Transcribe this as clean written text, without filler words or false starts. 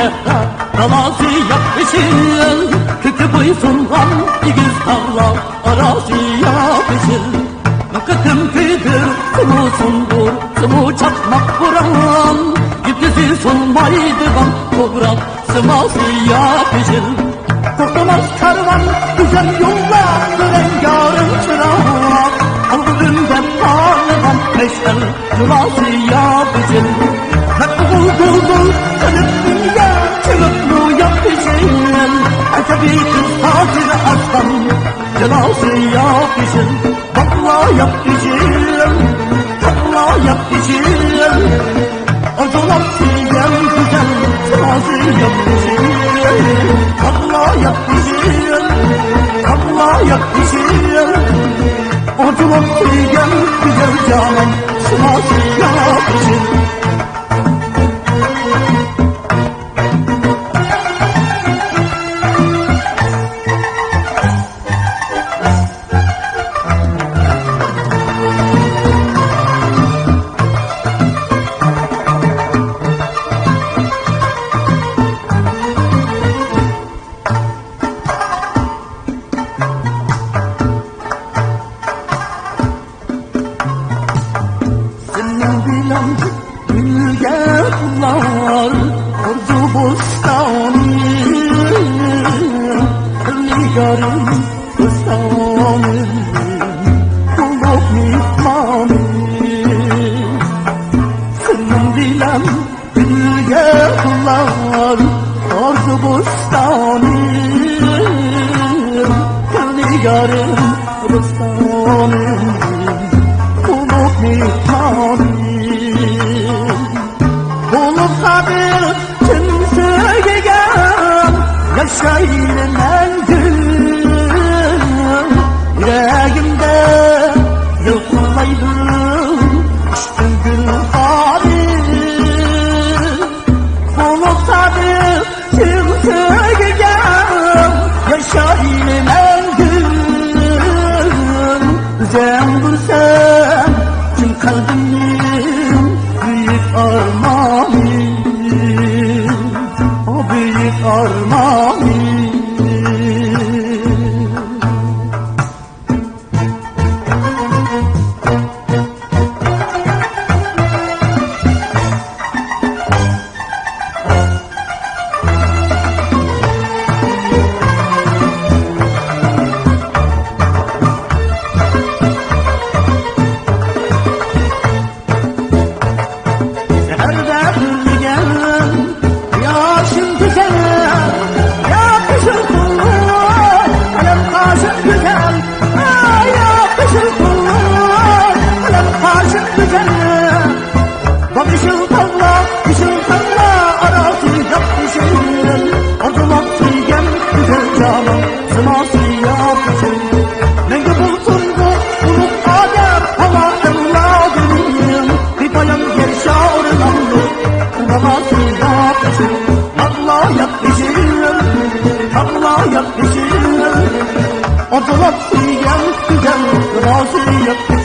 sehra dalası yapışır. Kökü boysundan igiz dağlar arası yapışır. Vakıtım kıdır sumusundur, sumu çakmak vuran. Giblisi sunmaydıgan toprak sıması yapışır. Korkmaz karvan güzel yollar rengarın çırak. Algıdımda parlagan meşel cılası yapışır. Buldum sanıp dünya çıkıp mu yapışır. Tabi kız tatil aslan cılası yapışır. Bakla yapışır, bakla yapışır. Acılar siyen güzel cılası yapışır. Bakla yapışır, bakla yapışır. Acılar siyen güzel canım cılası yapışır. Gülge kullar ordu bostanı, nigarın bostanı, kuluk mihmanı. Senin dilen gülge kullar ordu bostanı, nigarın bostanı, kuluk mihmanı. Bulursa bir kimseygen yaşayın mendil. Yüreğimde yıkılaydım düştüm gül halim. Bulursa bir kimseygen yaşayın mendil. Güzel dursan kim kalbim büyük armağanım, o büyük armağanım. Acılar siyen güzel razı yapışır.